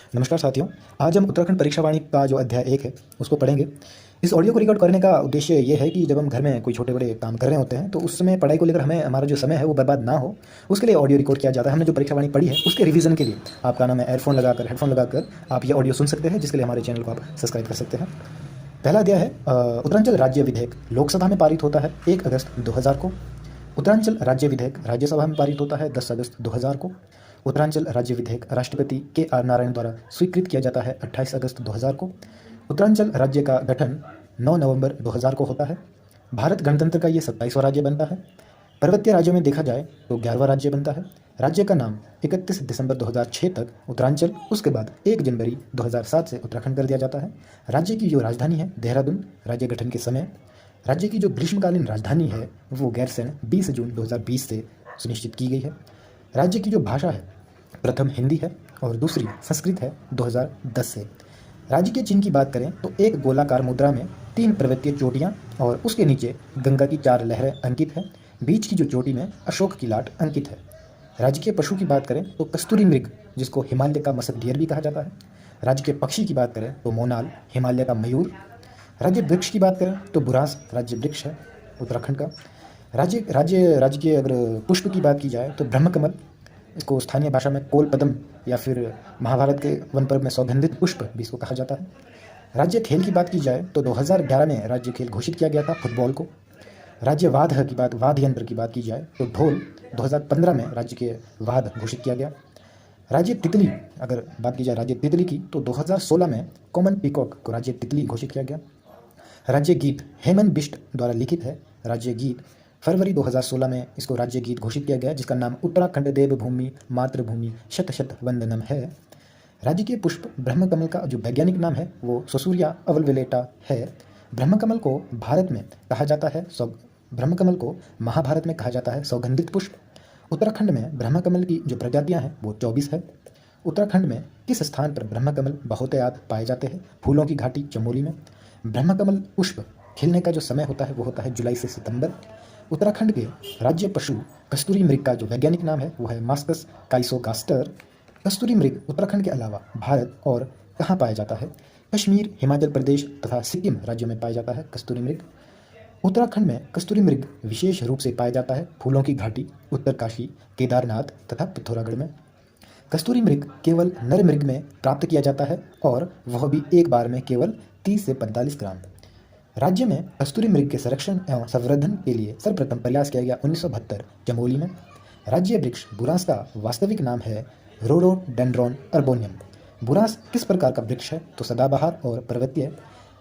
नमस्कार साथियों। आज हम उत्तराखंड परीक्षा वाणी का जो अध्याय 1 है उसको पढ़ेंगे। इस ऑडियो को रिकॉर्ड करने का उद्देश्य ये है कि जब हम घर में कोई छोटे बड़े काम कर रहे होते हैं तो उस समय पढ़ाई को लेकर हमें हमारा जो समय है वो बर्बाद ना हो, उसके लिए ऑडियो रिकॉर्ड किया जाता है। हमने जो परीक्षा वाणी पढ़ी है उसके रिवीजन के लिए आपका नाम है एयरफोन लगाकर हेडफोन लगाकर आप ये ऑडियो सुन सकते हैं, जिसके लिए हमारे चैनल को आप सब्सक्राइब कर सकते हैं। पहला अध्याय है उत्तरांचल राज्य विधेयक लोकसभा में पारित होता है 1 अगस्त 2000 को। उत्तरांचल राज्य विधेयक राज्यसभा में पारित होता है 10 अगस्त 2000 को। उत्तरांचल राज्य विधेयक राष्ट्रपति के.आर. नारायण द्वारा स्वीकृत किया जाता है 28 अगस्त 2000 को। उत्तरांचल राज्य का गठन 9 नवंबर 2000 को होता है। भारत गणतंत्र का ये 27वां राज्य बनता है। पर्वतीय राज्यों में देखा जाए तो 11वां राज्य बनता है। राज्य का नाम 31 दिसंबर 2006 तक उत्तरांचल, उसके बाद 1 जनवरी 2007 से उत्तराखंड कर दिया जाता है। राज्य की जो राजधानी है देहरादून। राज्य गठन के समय राज्य की जो ग्रीष्मकालीन राजधानी है वो गैरसैंण 20 जून 2020 से सुनिश्चित की गई है। राज्य की जो भाषा है प्रथम हिंदी है और दूसरी संस्कृत है 2010 से। राज्य के चिन्ह की बात करें तो एक गोलाकार मुद्रा में 3 पर्वतीय चोटियां और उसके नीचे गंगा की 4 लहरें अंकित है। बीच की जो चोटी में अशोक की लाट अंकित है। राज्य के पशु की बात करें तो कस्तूरी मृग, जिसको हिमालय का मसक डियर भी कहा जाता है। राज्य के पक्षी की बात करें तो मोनाल, हिमालय का मयूर। राज्य वृक्ष की बात करें तो बुरांस राज्य वृक्ष है उत्तराखंड का। राज्य के अगर पुष्प की बात की जाए तो ब्रह्मकमल, इसको स्थानीय भाषा में कोल पद्म या फिर महाभारत के वन पर्व में सौगंधित पुष्प भी इसको कहा जाता है। राज्य खेल की बात की जाए तो 2011 में राज्य खेल घोषित किया गया था फुटबॉल को। राज्य वाद्य यंत्र की बात की जाए तो ढोल 2015 में राज्य के वाद्य घोषित किया गया। राज्य तितली, अगर बात की जाए राज्य तितली की तो 2016 में कॉमन पीकॉक को राज्य तितली घोषित किया गया। राज्य गीत हेमन बिष्ट द्वारा लिखित है। राज्य गीत फरवरी 2016 में इसको राज्य गीत घोषित किया गया, जिसका नाम उत्तराखंड देवभूमि मातृभूमि शत शत वंदनम है। राज्य के पुष्प ब्रह्मकमल का जो वैज्ञानिक नाम है वो सोसूरिया अवल्वेलेटा है। ब्रह्मकमल को भारत में कहा जाता है ब्रह्मकमल को महाभारत में कहा जाता है सौगंधित पुष्प। उत्तराखंड में ब्रह्मकमल की जो प्रजातियां हैं वो 24 है। उत्तराखंड में किस स्थान पर ब्रह्मकमल बहुतायत पाए जाते हैं? फूलों की घाटी चमोली में। ब्रह्मकमल पुष्प खिलने का जो समय होता है वो होता है जुलाई से सितंबर। उत्तराखंड के राज्य पशु कस्तूरी मृग का जो वैज्ञानिक नाम है वो है मास्कस काइसोगास्टर। कस्तूरी मृग उत्तराखंड के अलावा भारत और कहाँ पाया जाता है? कश्मीर, हिमाचल प्रदेश तथा सिक्किम राज्यों में पाया जाता है कस्तूरी मृग। उत्तराखंड में कस्तूरी मृग विशेष रूप से पाया जाता है फूलों की घाटी, उत्तरकाशी, केदारनाथ तथा पिथौरागढ़ में। कस्तूरी मृग केवल नर मृग में प्राप्त किया जाता है और वह भी एक बार में केवल 30 से 45 ग्राम। राज्य में कस्तूरी मृग के संरक्षण एवं संवर्धन के लिए सर्वप्रथम प्रयास किया गया 1972 चमोली में। राज्य वृक्ष बुरांस का वास्तविक नाम है रोडोडेंड्रॉन अर्बोनियम। बुरांस किस प्रकार का वृक्ष है? तो सदाबहार और पर्वतीय।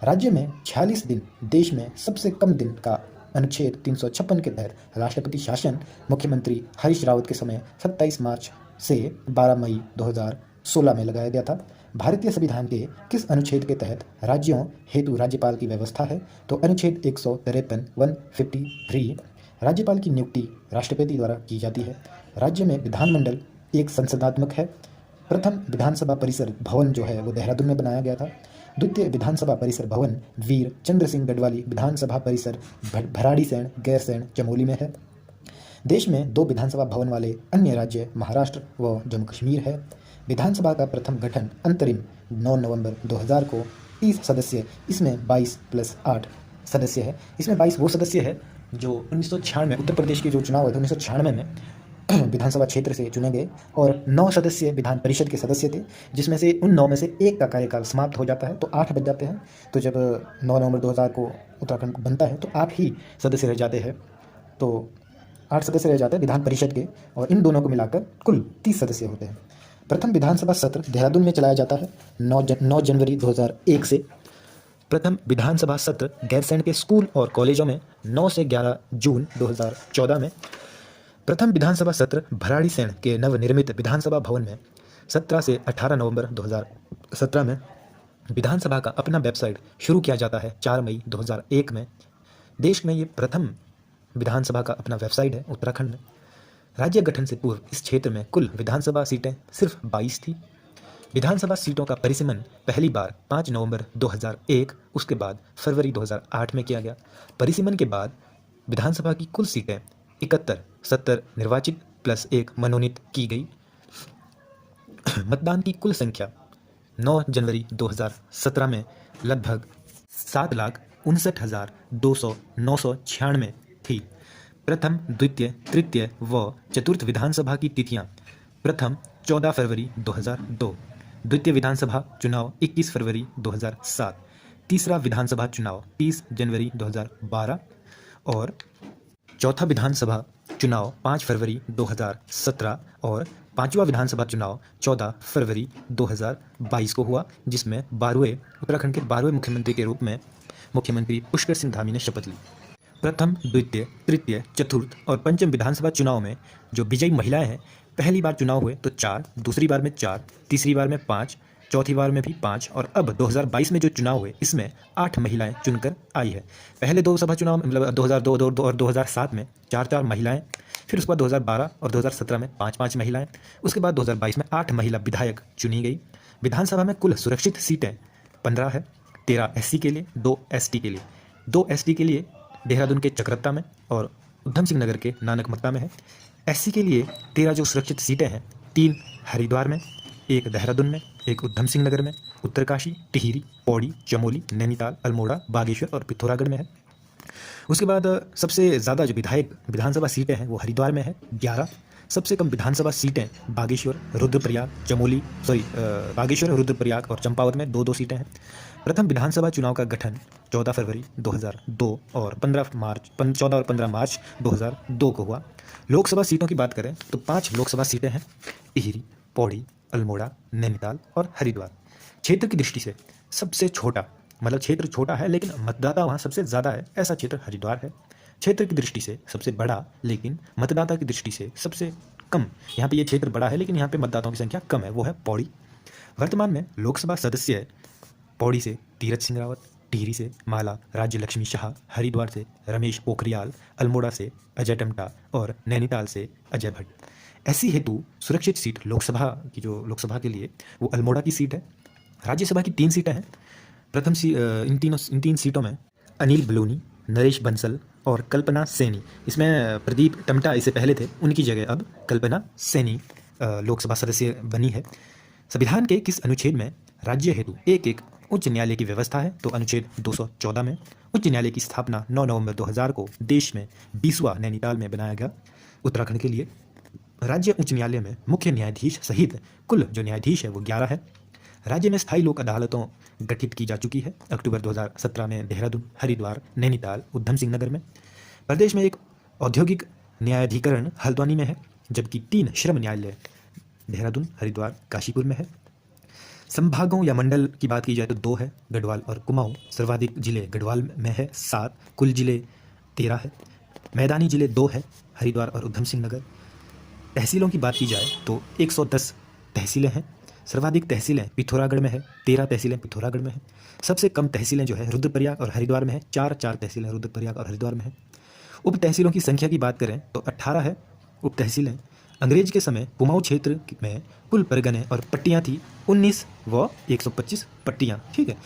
राज्य में 46 दिन, देश में सबसे कम दिन का अनुच्छेद 356 के तहत राष्ट्रपति शासन मुख्यमंत्री हरीश रावत के समय 27 मार्च से 12 मई 2016 में लगाया गया था। भारतीय संविधान के किस अनुच्छेद के तहत राज्यों हेतु राज्यपाल की व्यवस्था है? तो अनुच्छेद 153 153। राज्यपाल की नियुक्ति राष्ट्रपति द्वारा की जाती है। राज्य में विधानमंडल एक संसदात्मक है। प्रथम विधानसभा परिसर भवन जो है वो देहरादून में बनाया गया था। द्वितीय विधानसभा परिसर भवन वीर चंद्र सिंह गढ़वाली विधानसभा परिसर भराड़ीसैंण गैरसैंण चमोली में है। देश में 2 विधानसभा भवन वाले अन्य राज्य महाराष्ट्र व जम्मू कश्मीर है। विधानसभा का प्रथम गठन अंतरिम 9 नवंबर 2000 को 30 सदस्य, इसमें 22 + 8 सदस्य है। इसमें 22 वो सदस्य है जो 1996 उत्तर प्रदेश के जो चुनाव हुए थे 1996 में विधानसभा क्षेत्र से चुने गए और 9 सदस्य विधान परिषद के सदस्य थे, जिसमें से उन 9 में से एक का कार्यकाल समाप्त हो जाता है तो 8 बच जाते हैं। तो जब 9 नवंबर 2000 को उत्तराखंड बनता है तो 8 ही सदस्य रह जाते हैं। तो 8 सदस्य रह जाते हैं विधान परिषद के और इन दोनों को मिलाकर कुल 30 सदस्य होते हैं। प्रथम विधानसभा सत्र देहरादून में चलाया जाता है 9 जनवरी 2001 से। प्रथम विधानसभा सत्र गैरसैंण के स्कूल और कॉलेजों में 9 से 11 जून 2014 में। प्रथम विधानसभा सत्र भराड़ीसैंण के नवनिर्मित विधानसभा भवन में 17 से 18 नवंबर 2017 में। विधानसभा का अपना वेबसाइट शुरू किया जाता है 4 मई 2001 में। देश में ये प्रथम विधानसभा का अपना वेबसाइट है उत्तराखंड में। राज्य गठन से पूर्व इस क्षेत्र में कुल विधानसभा सीटें सिर्फ 22 थी। विधानसभा सीटों का परिसीमन पहली बार 5 नवंबर 2001, उसके बाद फरवरी 2008 में किया गया। परिसीमन के बाद विधानसभा की कुल सीटें 71, 70 निर्वाचित +1 मनोनीत की गई। मतदान की कुल संख्या 9 जनवरी 2017 में लगभग 7,59,996 थी। प्रथम, द्वितीय, तृतीय व चतुर्थ विधानसभा की तिथियां: प्रथम 14 फरवरी 2002, द्वितीय विधानसभा चुनाव 21 फरवरी 2007, तीसरा विधानसभा चुनाव 30 जनवरी 2012 और चौथा विधानसभा चुनाव 5 फरवरी 2017 और पांचवा विधानसभा चुनाव 14 फरवरी 2022 को हुआ, जिसमें उत्तराखंड के 12वें मुख्यमंत्री के रूप में मुख्यमंत्री पुष्कर सिंह धामी ने शपथ ली। प्रथम, द्वितीय, तृतीय, चतुर्थ और पंचम विधानसभा चुनाव में जो विजयी महिलाएं हैं, पहली बार चुनाव हुए तो 4, दूसरी बार में 4, तीसरी बार में 5, चौथी बार में भी 5 और अब 2022 में जो चुनाव हुए इसमें 8 महिलाएं चुनकर आई है। पहले दो सभा चुनाव मतलब 2002 और 2007 में 4 महिलाएं, फिर उसके बाद 2012 और 2017 में 5 महिलाएं, उसके बाद 2022 में 8 महिला विधायक चुनी गई। विधानसभा में कुल सुरक्षित सीटें 15 है, 13 SC के लिए, 2 ST के लिए। 2 ST के लिए देहरादून के चकरत्ता में और उधम सिंह नगर के नानकमत्ता में है। SC के लिए 13 जो सुरक्षित सीटें हैं, 3 हरिद्वार में, 1 देहरादून में, 1 उधम सिंह नगर में, उत्तरकाशी, टिहरी, पौड़ी, चमोली, नैनीताल, अल्मोड़ा, बागेश्वर और पिथौरागढ़ में है। उसके बाद सबसे ज़्यादा जो विधानसभा सीटें हैं वो हरिद्वार में है 11। सबसे कम विधानसभा सीटें बागेश्वर, रुद्रप्रयाग, बागेश्वर, रुद्रप्रयाग और चंपावत में 2-2 सीटें हैं। प्रथम विधानसभा चुनाव का गठन 14 फरवरी 2002 और 14 और 15 मार्च 2002 को हुआ। लोकसभा सीटों की बात करें तो 5 लोकसभा सीटें हैं, टिहरी, पौड़ी, अल्मोड़ा, नैनीताल और हरिद्वार। क्षेत्र की दृष्टि से सबसे छोटा, मतलब क्षेत्र छोटा है लेकिन मतदाता वहाँ सबसे ज़्यादा है, ऐसा क्षेत्र हरिद्वार है। क्षेत्र की दृष्टि से सबसे बड़ा लेकिन मतदाता की दृष्टि से सबसे कम, यहाँ पे ये क्षेत्र बड़ा है लेकिन यहाँ पे मतदाताओं की संख्या कम है, वो है पौड़ी। वर्तमान में लोकसभा सदस्य है पौड़ी से तीरथ सिंह रावत, टिहरी से माला राज्य लक्ष्मी शाह, हरिद्वार से रमेश पोखरियाल, अल्मोड़ा से अजय टमटा और नैनीताल से अजय भट्ट। ऐसी हेतु सुरक्षित सीट लोकसभा के लिए वो अल्मोड़ा की सीट है। राज्यसभा की 3 सीटें हैं। प्रथम इन तीन सीटों में अनिल बलूनी, नरेश बंसल और कल्पना सैनी, इसमें प्रदीप टमटा इससे पहले थे, उनकी जगह अब कल्पना सैनी लोकसभा सदस्य बनी है। संविधान के किस अनुच्छेद में राज्य हेतु एक उच्च न्यायालय की व्यवस्था है? तो अनुच्छेद 214 में। उच्च न्यायालय की स्थापना 9 नवंबर 2000 को देश में 20वां नैनीताल में बनाया गया। उत्तराखंड के लिए राज्य उच्च न्यायालय में मुख्य न्यायाधीश सहित कुल जो न्यायाधीश है वो 11 है। राज्य में स्थायी लोक अदालतों गठित की जा चुकी है अक्टूबर 2017 में देहरादून, हरिद्वार, नैनीताल, उधम सिंह नगर में। प्रदेश में एक औद्योगिक न्यायाधिकरण हल्द्वानी में है, जबकि 3 श्रम न्यायालय देहरादून, हरिद्वार, काशीपुर में है। संभागों या मंडल की बात की जाए तो 2 है, गढ़वाल और कुमाऊं। सर्वाधिक जिले गढ़वाल में है 7, कुल जिले 13 है। मैदानी जिले 2 है, हरिद्वार और उधम सिंह नगर। तहसीलों की बात की जाए तो 110 तहसीलें हैं। सर्वाधिक तहसीलें पिथौरागढ़ में है, 13 तहसीलें पिथौरागढ़ में है। सबसे कम तहसीलें जो है रुद्रप्रयाग और हरिद्वार में है, 4 तहसीलें रुद्रप्रयाग और हरिद्वार में है। उप तहसीलों की संख्या की बात करें तो 18 है उप तहसीलें। अंग्रेज के समय कुमाऊं क्षेत्र में कुल परगने और पट्टियाँ थी 19 व 125 पट्टियाँ, ठीक है।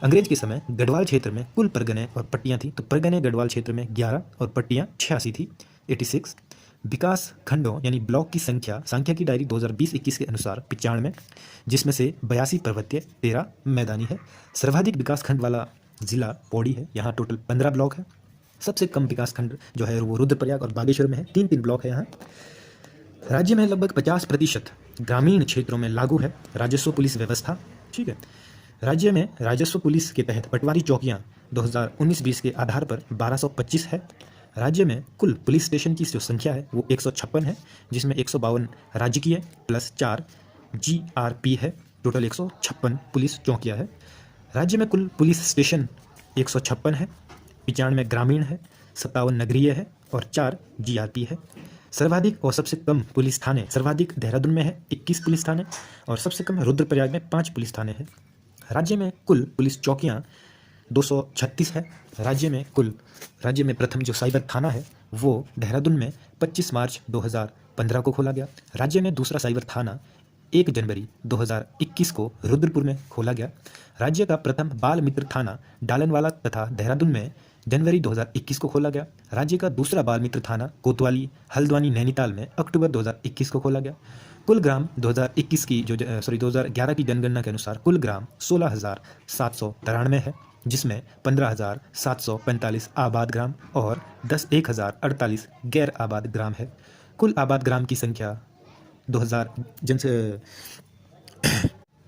अंग्रेज के समय गढ़वाल क्षेत्र में कुल परगने और पट्टियाँ थी, तो परगने गढ़वाल क्षेत्र में 11 और पट्टियाँ 86 थी, 86। विकास खंडों यानी ब्लॉक की संख्या सांख्यिकी डायरी 2020-21 के अनुसार 95, जिसमें से 82 पर्वतीय, 13 मैदानी है। सर्वाधिक विकास खंड वाला जिला पौड़ी है, यहाँ टोटल 15 ब्लॉक है। सबसे कम विकास खंड जो है वो रुद्रप्रयाग और बागेश्वर में है, 3 ब्लॉक है यहाँ। राज्य में लगभग 50% ग्रामीण क्षेत्रों में लागू है राजस्व पुलिस व्यवस्था, ठीक है। राज्य में राजस्व पुलिस के तहत पटवारी चौकियाँ 2019-20 के आधार पर 1225 है। राज्य में कुल पुलिस स्टेशन की जो संख्या है वो 156 है, जिसमें 152 राजकीय प्लस 4 GRP है, टोटल 156 पुलिस चौकियाँ है। राज्य में कुल पुलिस स्टेशन 156 है, 95 ग्रामीण है, 57 नगरीय है और 4 GRP है। सर्वाधिक और सबसे कम पुलिस थाने सर्वाधिक देहरादून में है 21 पुलिस थाने और सबसे कम रुद्रप्रयाग में 5 पुलिस थाने हैं। राज्य में कुल पुलिस चौकियाँ 236 है। राज्य में प्रथम जो साइबर थाना है वो देहरादून में 25 मार्च 2015 को खोला गया। राज्य में दूसरा साइबर थाना 1 जनवरी 2021 को रुद्रपुर में खोला गया। राज्य का प्रथम बाल मित्र थाना डालनवाला तथा देहरादून में जनवरी 2021 को खोला गया। राज्य का दूसरा बाल मित्र थाना कोतवाली, हल्द्वानी, नैनीताल में अक्टूबर 2021 को खोला गया। कुल ग्राम 2021 की 2011 की जनगणना के अनुसार कुल ग्राम 16,793 है, जिसमें 15,745 आबाद ग्राम और 10,1,048 गैर आबाद ग्राम है। कुल आबाद ग्राम की संख्या 2000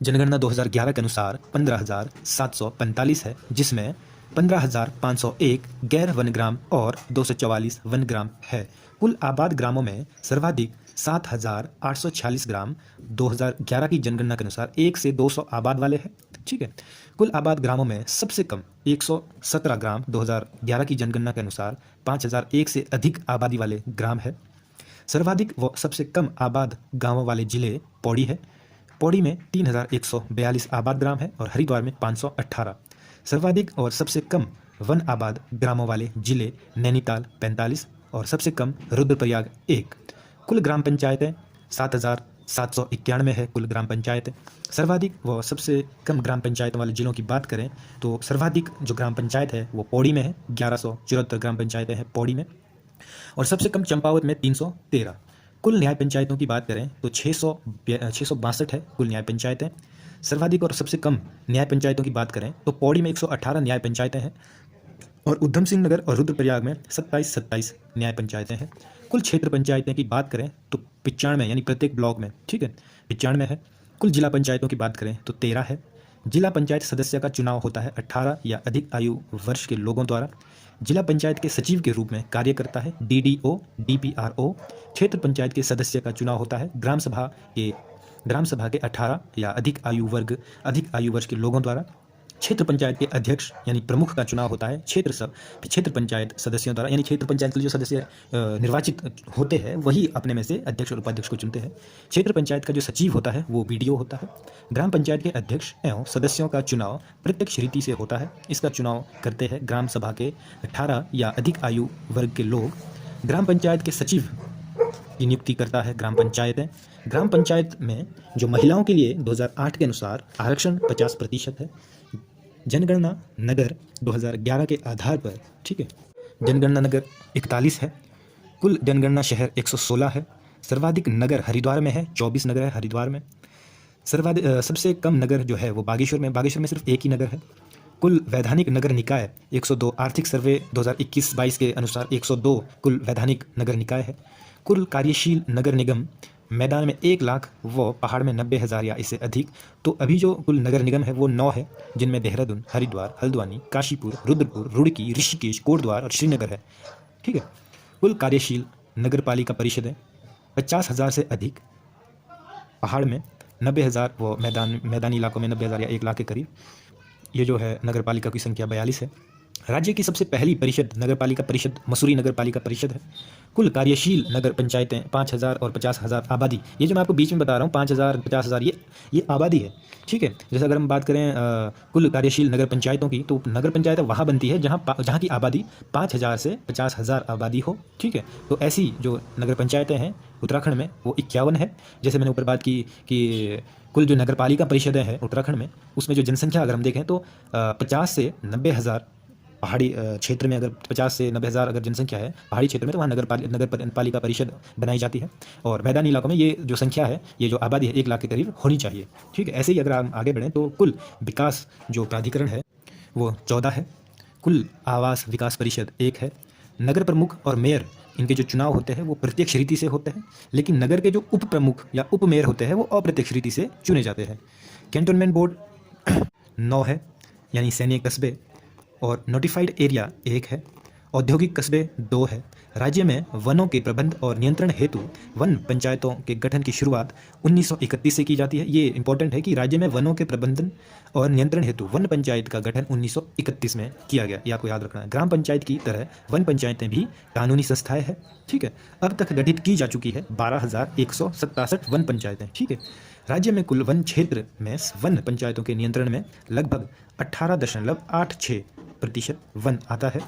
जनगणना 2011 के अनुसार 15,745 है, जिसमें 15,501 गैर वन ग्राम और 244 वन ग्राम है। कुल आबाद ग्रामों में सर्वाधिक 7,846 ग्राम 2011 की जनगणना के अनुसार 1 से 200 आबाद वाले हैं। ठीक है। कुल आबाद ग्रामों में सबसे कम 117 ग्राम 2011 की जनगणना के अनुसार 5,001 से अधिक आबादी वाले ग्राम है। सर्वाधिक व सबसे कम आबाद गांवों वाले जिले पौड़ी है। पौड़ी में 3,142 आबाद ग्राम है और हरिद्वार में 518। सर्वाधिक और सबसे कम वन आबाद ग्रामों वाले जिले नैनीताल 45 और सबसे कम रुद्रप्रयाग 1। कुल ग्राम पंचायतें 7,791 है। कुल ग्राम पंचायतें सर्वाधिक व सबसे कम ग्राम पंचायतों वाले जिलों की बात करें तो सर्वाधिक जो ग्राम पंचायत है वो पौड़ी में है, 1174 ग्राम पंचायतें हैं पौड़ी में, और सबसे कम चंपावत में 313। कुल न्याय पंचायतों की बात करें तो 662 है कुल न्याय पंचायतें। सर्वाधिक और सबसे कम न्याय पंचायतों की बात करें तो पौड़ी में 118 न्याय पंचायतें हैं और उधम सिंह नगर और रुद्रप्रयाग में 27 न्याय पंचायतें हैं। कुल क्षेत्र पंचायतें की बात करें तो 95 यानी प्रत्येक ब्लॉक में, ठीक है, 95 है। कुल जिला पंचायतों की बात करें तो 13 है। जिला पंचायत सदस्य का चुनाव होता है 18 या अधिक आयु वर्ष के लोगों द्वारा। जिला पंचायत के सचिव के रूप में कार्य करता है DDO, DPRO। क्षेत्र पंचायत के सदस्य का चुनाव होता है ग्राम सभा के 18 या अधिक आयु वर्ष के लोगों द्वारा। क्षेत्र पंचायत के अध्यक्ष यानी प्रमुख का चुनाव होता है क्षेत्र पंचायत सदस्यों द्वारा, यानी क्षेत्र पंचायत के जो सदस्य निर्वाचित होते हैं वही अपने में से अध्यक्ष और उपाध्यक्ष को चुनते हैं। क्षेत्र पंचायत का जो सचिव होता है वो BDO होता है। ग्राम पंचायत के अध्यक्ष एवं सदस्यों का चुनाव प्रत्यक्ष रीति से होता है। इसका चुनाव करते हैं ग्राम सभा के 18 या अधिक आयु वर्ग के लोग। ग्राम पंचायत के सचिव की नियुक्ति करता है ग्राम पंचायत में जो महिलाओं के लिए 2008 के अनुसार आरक्षण 50% है। जनगणना नगर 2011 के आधार पर, ठीक है, जनगणना नगर 41 है। कुल जनगणना शहर 116 है। सर्वाधिक नगर हरिद्वार में है, 24 नगर है हरिद्वार में। सबसे कम नगर जो है वो बागेश्वर में सिर्फ एक ही नगर है। कुल वैधानिक नगर निकाय 102। आर्थिक सर्वे 2021-22 के अनुसार 102 कुल वैधानिक नगर निकाय है। कुल कार्यशील नगर निगम मैदान में 1 लाख व पहाड़ में 90,000 या इससे अधिक। तो अभी जो कुल नगर निगम है वो 9 है, जिनमें देहरादून, हरिद्वार, हल्द्वानी, काशीपुर, रुद्रपुर, रुड़की, ऋषिकेश, कोटद्वार और श्रीनगर है। ठीक है। कुल कार्यशील नगर पालिका परिषदें 50,000 से अधिक, पहाड़ में 90,000 व मैदानी इलाकों में 90,000 या 1 लाख के करीब। ये जो है नगर पालिका की संख्या 42 है। राज्य की सबसे पहली परिषद नगर पालिका परिषद मसूरी नगर पालिका परिषद है। कुल कार्यशील नगर पंचायतें 5,000 और 50,000 आबादी। ये जो मैं आपको बीच में बता रहा हूँ 5,000 50,000 ये आबादी है। ठीक है। जैसे अगर हम बात करें कुल कार्यशील नगर पंचायतों की, तो नगर पंचायत वहाँ बनती है जहाँ की आबादी 5,000 से 50,000 आबादी हो। ठीक है। तो ऐसी जो नगर पंचायतें हैं उत्तराखंड में वो 51 है। जैसे मैंने ऊपर बात की कि कुल जो नगर पालिका परिषदें हैं उत्तराखंड में, उसमें जो जनसंख्या अगर हम देखें तो 50 से 90,000 पहाड़ी क्षेत्र में, अगर 50 से 90,000 अगर जनसंख्या है पहाड़ी क्षेत्र में, तो वहाँ नगर पालिका परिषद बनाई जाती है। और मैदानी इलाकों में ये जो संख्या है, ये जो आबादी है 1 लाख के करीब होनी चाहिए। ठीक है। ऐसे ही अगर हम आगे बढ़ें तो कुल विकास जो प्राधिकरण है वो 14 है। कुल आवास विकास परिषद 1 है। नगर प्रमुख और मेयर, इनके जो चुनाव होते हैं वो प्रत्यक्ष रीति से होते हैं, लेकिन नगर के जो उप प्रमुख या उप मेयर होते हैं वो अप्रत्यक्ष रीति से चुने जाते हैं। कैंटोनमेंट बोर्ड 9 है, यानी सैन्य कस्बे, और नोटिफाइड एरिया 1 है। औद्योगिक कस्बे 2 है। राज्य में वनों के प्रबंध और नियंत्रण हेतु वन पंचायतों के गठन की शुरुआत 1931 से की जाती है। ये इंपॉर्टेंट है कि राज्य में वनों के प्रबंधन और नियंत्रण हेतु वन पंचायत का गठन 1931 में किया गया, ये आपको याद रखना है। ग्राम पंचायत की तरह वन पंचायतें भी कानूनी संस्थाएं हैं। ठीक है। अब तक गठित की जा चुकी है 12,167 वन पंचायतें। ठीक है। राज्य में कुल वन क्षेत्र में वन पंचायतों के नियंत्रण में लगभग 18.86% वन आता है।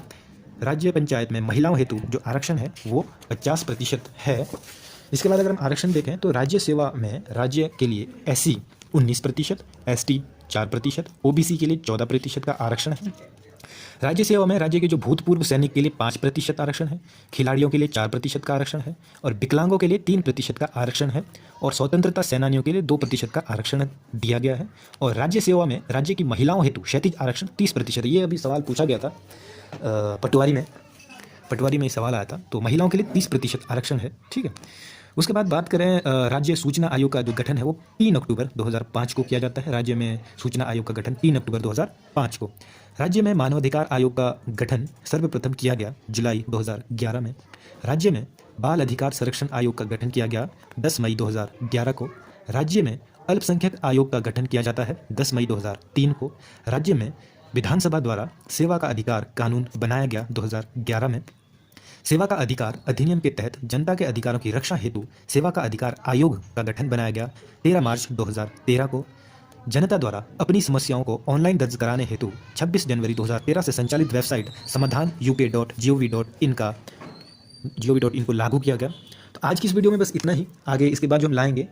राज्य पंचायत में महिलाओं हेतु जो आरक्षण है वो 50% है। इसके बाद अगर हम आरक्षण देखें तो राज्य सेवा में राज्य के लिए SC 19%, ST 4%, OBC के लिए 14% का आरक्षण है। राज्य सेवा में राज्य के जो भूतपूर्व सैनिक के लिए 5% आरक्षण है, खिलाड़ियों के लिए 4% का आरक्षण है और विकलांगों के लिए 3% का आरक्षण है और स्वतंत्रता सेनानियों के लिए 2% का आरक्षण दिया गया है। और राज्य सेवा में राज्य की महिलाओं हेतु क्षैतिज आरक्षण 30% है। ये अभी सवाल पूछा गया था पटवारी में सवाल आया था, तो महिलाओं के लिए 30% आरक्षण है। ठीक है। उसके बाद बात करें राज्य सूचना आयोग का जो गठन है वो 3 अक्टूबर 2005 को किया जाता है। राज्य में सूचना आयोग का गठन 3 अक्टूबर 2005 को। राज्य में मानवाधिकार आयोग का गठन सर्वप्रथम किया गया जुलाई 2011 में। राज्य में बाल अधिकार संरक्षण आयोग का गठन किया गया 10 मई 2011 को। राज्य में अल्पसंख्यक आयोग का गठन किया जाता है 10 मई 2003 को। राज्य में विधानसभा द्वारा सेवा का अधिकार कानून बनाया गया 2011 में। सेवा का अधिकार अधिनियम के तहत जनता के अधिकारों की रक्षा हेतु सेवा का अधिकार आयोग का गठन बनाया गया 13 मार्च 2013 को। जनता द्वारा अपनी समस्याओं को ऑनलाइन दर्ज कराने हेतु 26 जनवरी 2013 से संचालित वेबसाइट समाधान uk.gov.in को लागू किया गया। तो आज की इस वीडियो में बस इतना ही। आगे इसके बाद जो हम लाएंगे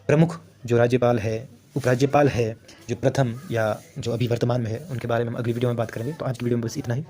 प्रमुख जो राज्यपाल है, उपराज्यपाल है, जो प्रथम या जो अभी वर्तमान में है, उनके बारे में हम अगली वीडियो में बात करेंगे। तो आज की वीडियो में बस इतना ही।